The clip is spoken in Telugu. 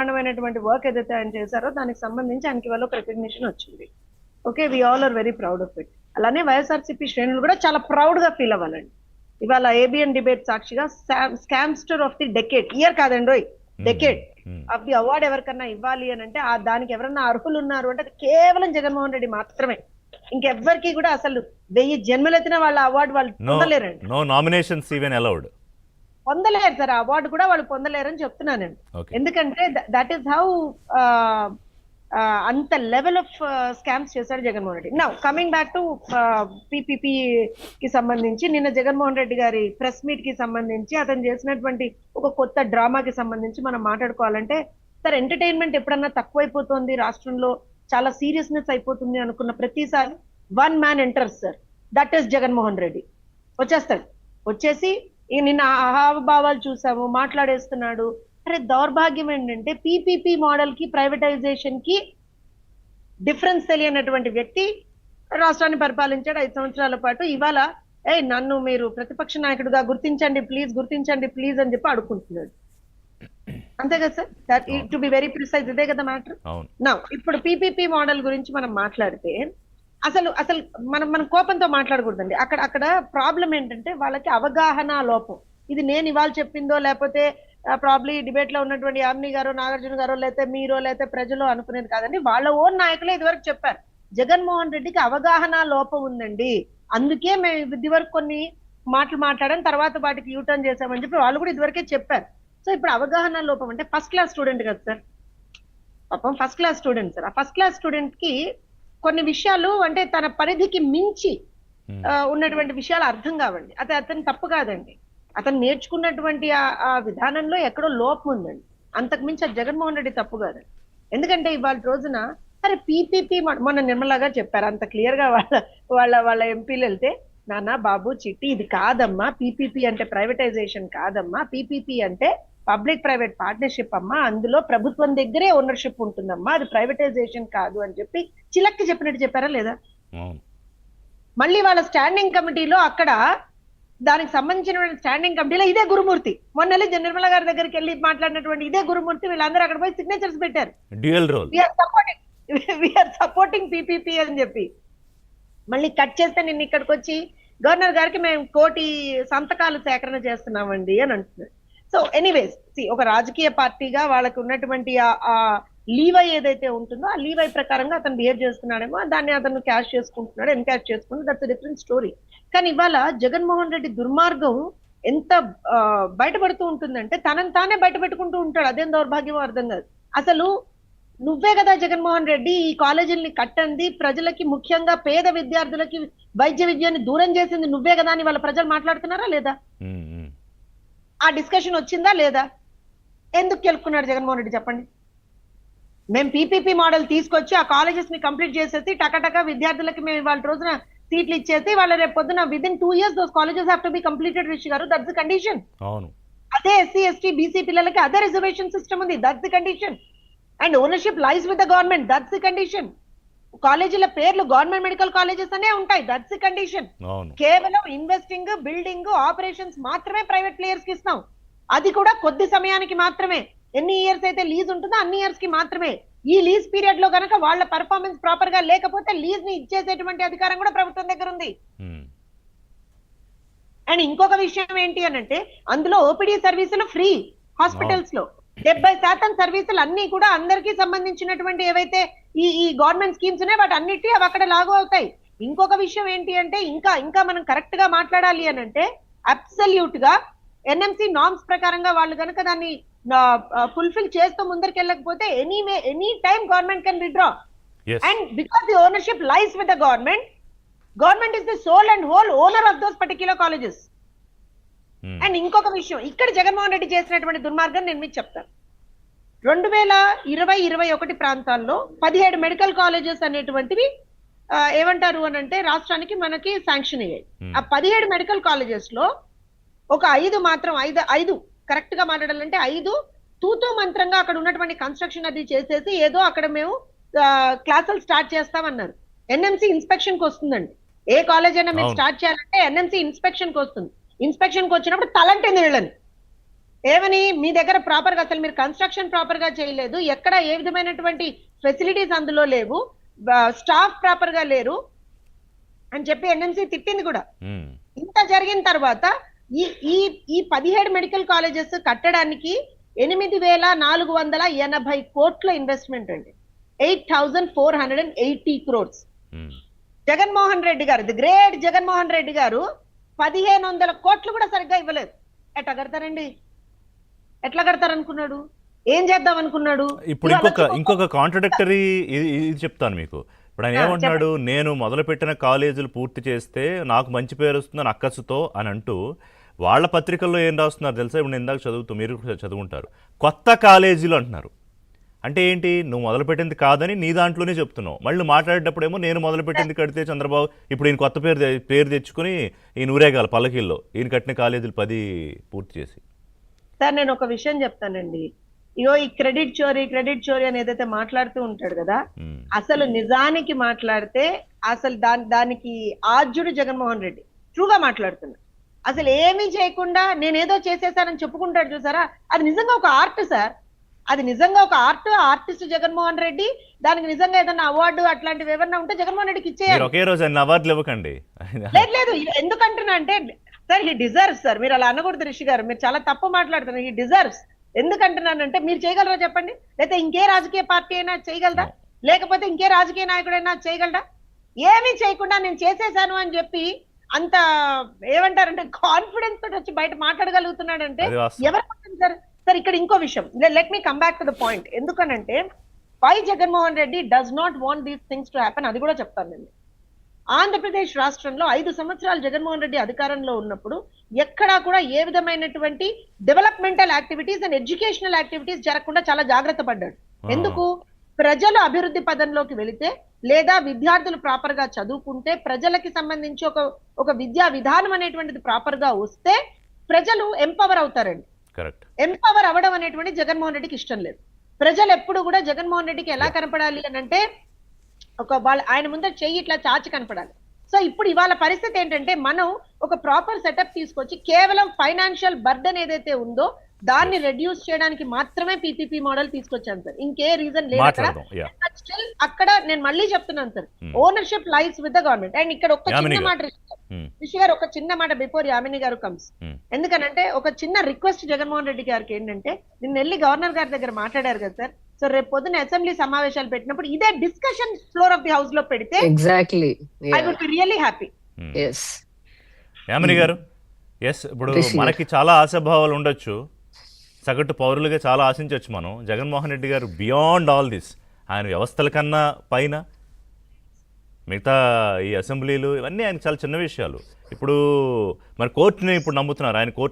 బ్రహ్మాండమైనటువంటి వర్క్ ఏదైతే ఆయన చేశారో దానికి సంబంధించి ఆయనకి ఇవాళ ఒక రికగ్నిషన్ వచ్చింది. Okay, we all are very proud of it. అలానే వైఎస్ఆర్సీపీ శ్రేణులు కూడా చాలా ప్రౌడ్ గా ఫీల్ అవ్వాలండి. ఇవాళ ఏబిఎన్ డిబేట్ సాక్షిగా scamster of the decade year కాదండి, డెకేడ్ ఆఫ్ ది అవార్డు ఎవరికన్నా ఇవ్వాలి అని అంటే దానికి ఎవరన్నా అర్హులు ఉన్నారు అంటే అది కేవలం జగన్మోహన్ రెడ్డి మాత్రమే. ఇంకెవ్వరికి కూడా అసలు 1000 జన్మలెత్తిన వాళ్ళ అవార్డు వాళ్ళు పొందలేరండి. No nominations even allowed. పొందలేరు సార్, అవార్డు కూడా వాళ్ళు పొందలేరని చెప్తున్నానండి. ఎందుకంటే దట్ ఈస్ హౌ అంత లెవెల్ ఆఫ్ స్కామ్స్ చేశాడు Jaganmohan Reddy. Now coming back to PPP కి సంబంధించి నిన్న జగన్మోహన్ రెడ్డి గారి ప్రెస్ మీట్ కి సంబంధించి అతను చేసినటువంటి ఒక కొత్త డ్రామాకి సంబంధించి మనం మాట్లాడుకోవాలంటే, సార్ ఎంటర్టైన్మెంట్ ఎప్పుడన్నా తక్కువైపోతుంది రాష్ట్రంలో, చాలా సీరియస్నెస్ అయిపోతుంది అనుకున్న ప్రతిసారి one man enters sir, that is Jaganmohan Reddy. వచ్చేస్తాడు, వచ్చేసి నిన్న హావభావాలు చూసాము, మాట్లాడేస్తున్నాడు. అరే దౌర్భాగ్యం ఏంటంటే పీపీపీ మోడల్ కి ప్రైవేటైజేషన్ కి డిఫరెన్స్ తెలియనటువంటి వ్యక్తి రాష్ట్రాన్ని పరిపాలించాడు 5 సంవత్సరాల పాటు. ఇవాళ నన్ను మీరు ప్రతిపక్ష నాయకుడిగా గుర్తించండి ప్లీజ్ అని చెప్పి అడుగుకుంటున్నాడు. అంతే కదా sir, that to be very precise, ఇదే కదా మ్యాటర్. నా ఇప్పుడు పీపీపీ మోడల్ గురించి మనం మాట్లాడితే అసలు అసలు మనం కోపంతో మాట్లాడకూడదండి. అక్కడ ప్రాబ్లం ఏంటంటే వాళ్ళకి అవగాహన లోపం. ఇది నేను ఇవాళ చెప్పిందో లేకపోతే ప్రాబ్లీ డిబేట్ లో ఉన్నటువంటి యామిని గారో నాగార్జున గారో లేకపోతే మీరో లేకపోతే ప్రజలు అనుకునేది కాదండి. వాళ్ళ ఓన్ నాయకులే ఇదివరకు చెప్పారు జగన్మోహన్ రెడ్డికి అవగాహన లోపం ఉందండి, అందుకే మేము ఇది వరకు కొన్ని మాటలు మాట్లాడడం తర్వాత వాటికి యూటర్న్ చేశామని చెప్పి వాళ్ళు కూడా ఇదివరకే చెప్పారు. సో ఇప్పుడు అవగాహన లోపం అంటే ఫస్ట్ క్లాస్ స్టూడెంట్ కదా సార్, పాపం ఫస్ట్ క్లాస్ స్టూడెంట్ సార్. ఆ ఫస్ట్ క్లాస్ స్టూడెంట్ కి కొన్ని విషయాలు అంటే తన పరిధికి మించి ఉన్నటువంటి విషయాలు అర్థం కావండి. అతని తప్పు కాదండి, అతను నేర్చుకున్నటువంటి ఆ విధానంలో ఎక్కడో లోపం ఉందండి, అంతకు మించి అది జగన్మోహన్ రెడ్డి తప్పు కాదండి. ఎందుకంటే ఇవాళ రోజున అరే పీపీపీ మొన్న నిర్మలా గారు చెప్పారు అంత క్లియర్ గా, వాళ్ళ ఎంపీలు వెళ్తే నాన్న బాబు చిట్టి ఇది కాదమ్మా, పీపీపీ అంటే ప్రైవేటైజేషన్ కాదమ్మా, పీపీపీ అంటే పబ్లిక్ ప్రైవేట్ పార్ట్నర్షిప్ అమ్మా, అందులో ప్రభుత్వం దగ్గరే ఓనర్షిప్ ఉంటుందమ్మా, అది ప్రైవేటైజేషన్ కాదు అని చెప్పి చిలక్కి చెప్పినట్టు చెప్పారా లేదా? మళ్ళీ వాళ్ళ స్టాండింగ్ కమిటీలో అక్కడ దానికి సంబంధించిన స్టాండింగ్ కమిటీలో ఇదే గురుమూర్తి మొన్న నిర్మల గారి దగ్గరికి వెళ్ళి మాట్లాడినటువంటి ఇదే గురుమూర్తి వీళ్ళందరూ అక్కడ పోయి సిగ్నేచర్స్ పెట్టారు, వీఆర్ సపోర్టింగ్ పీపీపీ అని చెప్పి. మళ్ళీ కట్ చేస్తే నిన్న ఇక్కడికి వచ్చి గవర్నర్ గారికి మేము 1 కోటి సంతకాలు సేకరణ చేస్తున్నామండి అని అంటున్నారు. సో ఎనీవేస్ ఒక రాజకీయ పార్టీగా వాళ్ళకి ఉన్నటువంటి ఆ లీవై ఏదైతే ఉంటుందో ఆ లీవై ప్రకారంగా అతను బిహేవ్ చేస్తున్నాడేమో, దాన్ని అతను క్యాష్ చేసుకుంటున్నాడు, ఎన్కాష్ చేసుకుంటున్నాడు, దట్స్ డిఫరెంట్ స్టోరీ. కానీ ఇవాళ జగన్మోహన్ రెడ్డి దుర్మార్గం ఎంత బయటపడుతూ ఉంటుందంటే తనని తానే బయట పెట్టుకుంటూ ఉంటాడు. అదేం దౌర్భాగ్యమో అర్థం కాదు. అసలు నువ్వే కదా జగన్మోహన్ రెడ్డి ఈ కాలేజీల్ని కట్టండి, ప్రజలకి ముఖ్యంగా పేద విద్యార్థులకి వైద్య విద్యని దూరం చేసింది నువ్వే కదా అని వాళ్ళ ప్రజలు మాట్లాడుతున్నారా లేదా? ఆ డిస్కషన్ వచ్చిందా లేదా? ఎందుకు గెలుపుకున్నాడు జగన్మోహన్ రెడ్డి చెప్పండి? మేము పీపీపీ మోడల్ తీసుకొచ్చి ఆ కాలేజెస్ ని కంప్లీట్ చేసేసి టకటక విద్యార్థులకి మేము వాళ్ళ రోజున సీట్లు ఇచ్చేసి వాళ్ళ రేపు పొద్దున within 2 years those colleges have to be completed Rishi గారు, దట్స్ ది కండిషన్. అదే ఎస్సీ ఎస్టీ బీసీ పిల్లలకి అదే రిజర్వేషన్ సిస్టమ్ ఉంది, that's the condition. And ownership lies with the government, that's the condition. కాలేజీల పేర్లు గవర్నమెంట్ మెడికల్ కాలేజెస్ అనే ఉంటాయి, దట్స్ ది కండిషన్. కేవలం ఇన్వెస్టింగ్ బిల్డింగ్ ఆపరేషన్స్ మాత్రమే ప్రైవేట్ ప్లేయర్స్ కి ఇస్తాం, అది కూడా కొద్ది సమయానికి మాత్రమే. ఎన్ని ఇయర్స్ అయితే లీజ్ ఉంటుందో అన్ని ఇయర్స్ కి మాత్రమే. ఈ లీజ్ పీరియడ్ లో కనుక వాళ్ళ పర్ఫార్మెన్స్ ప్రాపర్ గా లేకపోతే లీజ్ ని ఇచ్చేసేటువంటి అధికారం కూడా ప్రభుత్వం దగ్గర ఉంది. అండ్ ఇంకొక విషయం ఏంటి అని అంటే అందులో ఓపీడీ సర్వీసులు ఫ్రీ హాస్పిటల్స్ లో, 70% సర్వీసులు అన్ని కూడా అందరికీ సంబంధించినటువంటి ఏవైతే ఈ గవర్నమెంట్ స్కీమ్స్ ఉన్నాయి వాటి అన్నిటి అవి అక్కడ లాగు అవుతాయి. ఇంకొక విషయం ఏంటి అంటే ఇంకా మనం కరెక్ట్ గా మాట్లాడాలి అని అంటే అబ్సల్యూట్ గా ఎన్ఎంసీ నార్మ్స్ ప్రకారంగా వాళ్ళు కనుక దాన్ని ఫుల్ఫిల్ చేస్తూ ముందరికెళ్ళకపోతే any time government can withdraw. And because the ownership lies with the government is the sole and whole owner of those particular colleges. And ఇంకొక విషయం ఇక్కడ జగన్మోహన్ రెడ్డి చేసినటువంటి దుర్మార్గం నేను మీకు చెప్తాను. 2020-21 ప్రాంతాల్లో 17 మెడికల్ కాలేజెస్ అనేటువంటివి ఏమంటారు అని అంటే రాష్ట్రానికి మనకి శాంక్షన్ అయ్యాయి. ఆ 17 మెడికల్ కాలేజెస్ లో ఒక 5 మాత్రం 5 కరెక్ట్ గా మాట్లాడాలంటే 5 తూతూ మంత్రంగా అక్కడ ఉన్నటువంటి కన్స్ట్రక్షన్ అది చేసేసి ఏదో అక్కడ మేము క్లాసులు స్టార్ట్ చేస్తామన్నారు. ఎన్ఎంసీ ఇన్స్పెక్షన్ కి వస్తుందండి, ఏ కాలేజ్ అయినా మీరు స్టార్ట్ చేయాలంటే ఎన్ఎంసీ ఇన్స్పెక్షన్ కి వస్తుంది. ఇన్స్పెక్షన్ కి వచ్చినప్పుడు తలంటేంది వీళ్ళని ఏమని మీ దగ్గర ప్రాపర్ గా అసలు మీరు కన్స్ట్రక్షన్ ప్రాపర్ గా చేయలేదు, ఎక్కడ ఏ విధమైనటువంటి ఫెసిలిటీస్ అందులో లేవు, స్టాఫ్ ప్రాపర్ గా లేరు అని చెప్పి ఎన్ఎంసీ తిట్టింది కూడా. ఇంత జరిగిన తర్వాత ఈ ఈ ఈ 17 మెడికల్ కాలేజెస్ కట్టడానికి 8,480 కోట్ల ఇన్వెస్ట్మెంట్ అండి, 8,480 crores. జగన్మోహన్ రెడ్డి గారు, ది గ్రేట్ జగన్మోహన్ రెడ్డి గారు 1,500 కోట్లు కూడా సరిగ్గా ఇవ్వలేదు. ఎట్లా కడతారండి? ఎట్లా కడతారనుకున్నాడు? ఏం చేద్దాం అనుకున్నాడు? ఇప్పుడు ఇంకొక కాంట్రడిక్టరీ ఇది చెప్తాను మీకు. ఇప్పుడు ఆయన ఏమంటున్నాడు, నేను మొదలుపెట్టిన కాలేజీలు పూర్తి చేస్తే నాకు మంచి పేరు వస్తుందని అక్కసుతో అని అంటూ, వాళ్ళ పత్రికల్లో ఏం రాస్తున్నారు తెలుసా? ఇప్పుడు నేను ఇందాక చదువుతూ, మీరు చదువుకుంటారు, కొత్త కాలేజీలు అంటున్నారు. అంటే ఏంటి? నువ్వు మొదలుపెట్టింది కాదని నీ దాంట్లోనే చెప్తున్నావు. మళ్ళీ మాట్లాడేటప్పుడేమో నేను మొదలుపెట్టింది కడితే చంద్రబాబు, ఇప్పుడు ఈయన కొత్త పేరు తెచ్చుకుని ఈయన ఊరేగాలి పల్లకిల్లో, ఈయన కట్టిన కాలేజీలు 10 పూర్తి చేసి. సార్ నేను ఒక విషయం చెప్తానండి, ఇగో ఈ క్రెడిట్ చోరీ అని ఏదైతే మాట్లాడుతూ ఉంటాడు కదా, అసలు నిజానికి మాట్లాడితే అసలు దానికి ఆద్యుడు జగన్మోహన్ రెడ్డి. ట్రూగా మాట్లాడుతున్నా. అసలు ఏమీ చేయకుండా నేనేదో చేసేసానని చెప్పుకుంటాడు చూసారా, అది నిజంగా ఒక ఆర్ట్ సార్. అది నిజంగా ఒక ఆర్టిస్ట్ జగన్మోహన్ రెడ్డి. దానికి నిజంగా ఏదైనా అవార్డు అట్లాంటివి ఏమన్నా ఉంటే జగన్మోహన్ రెడ్డికి ఇచ్చేయాలి. ఒకే రోజు అవార్డులు ఇవ్వకండి. లేదు ఎందుకంటున్నా అంటే సార్, హీ డిజర్వ్స్ సార్. మీరు అలా అనకూడదు రిషి గారు, మీరు చాలా తప్పు మాట్లాడుతున్నారు. He deserves. ఎందుకంటున్నానంటే, మీరు చేయగలరా చెప్పండి? లేకపోతే ఇంకే రాజకీయ పార్టీ అయినా చేయగలరా? లేకపోతే ఇంకే రాజకీయ నాయకుడైనా చేయగలరా? ఏమీ చేయకుండా నేను చేసేసాను అని చెప్పి అంత ఏమంటారంటే కాన్ఫిడెన్స్ తోటి వచ్చి బయట మాట్లాడగలుగుతున్నాడంటే ఎవరు సార్? సార్ ఇక్కడ ఇంకో విషయం, let me come back to the point. ఎందుకనంటే why Jaganmohan Reddy does not want these things to happen, అది కూడా చెప్తాను నేను. ఆంధ్రప్రదేశ్ రాష్ట్రంలో 5 సంవత్సరాలు జగన్మోహన్ రెడ్డి అధికారంలో ఉన్నప్పుడు ఎక్కడా కూడా ఏ విధమైనటువంటి developmental activities and educational activities జరగకుండా చాలా జాగ్రత్త పడ్డాడు. ఎందుకు? ప్రజలు అభివృద్ధి పదంలోకి వెళితే, లేదా విద్యార్థులు ప్రాపర్ గా చదువుకుంటే, ప్రజలకి సంబంధించి ఒక విద్యా విధానం అనేటువంటిది ప్రాపర్ గా వస్తే ప్రజలు ఎంపవర్ అవుతారండి. ఎంపవర్ అవ్వడం అనేటువంటి జగన్మోహన్ రెడ్డికి ఇష్టం లేదు. ప్రజలు ఎప్పుడు కూడా జగన్మోహన్ రెడ్డికి ఎలా కనపడాలి అని అంటే, ఆయన ముందర చెయ్యి ఇట్లా చాచి కనపడాలి. సో ఇప్పుడు ఇవాళ పరిస్థితి ఏంటంటే, మనం ఒక ప్రాపర్ సెటప్ తీసుకొచ్చి కేవలం ఫైనాన్షియల్ బర్డెన్ ఏదైతే ఉందో దాన్ని రెడ్యూస్ చేయడానికి మాత్రమే పీపీపీ మోడల్ తీసుకొచ్చాను సార్. ఇంకే రీజన్ లేదు అక్కడ. స్టిల్ అక్కడ నేను మళ్ళీ చెప్తున్నాను sir, ownership lies with the government. And ఇక్కడ ఒక చిన్న మాట రిషి గారు, ఒక చిన్న మాట బిఫోర్ యామిని గారు కమ్స్. ఎందుకనంటే ఒక చిన్న రిక్వెస్ట్ జగన్మోహన్ రెడ్డి గారికి ఏంటంటే, నిన్న వెళ్ళి గవర్నర్ గారి దగ్గర మాట్లాడారు కదా సార్. సో రేపు పొద్దున అసెంబ్లీ సమావేశాలు పెట్టినప్పుడు ఇదే discussion floor of the house లో పెడితే exactly I would be really happy. Yamini గారు, ఎస్, ఇప్పుడు మనకి చాలా ఆశాభావాలు ఉండొచ్చు, సగటు పౌరులుగా చాలా ఆశించవచ్చు మనం. జగన్మోహన్ రెడ్డి గారు బియాండ్ ఆల్ దిస్, ఆయన వ్యవస్థల కన్నా పైన మిగతా ఈ అసెంబ్లీలు ఇవన్నీ ఆయనకు చాలా చిన్న విషయాలు. ఇప్పుడు మరి కోర్టుని ఇప్పుడు నమ్ముతున్నారు ఆయన. కోర్టు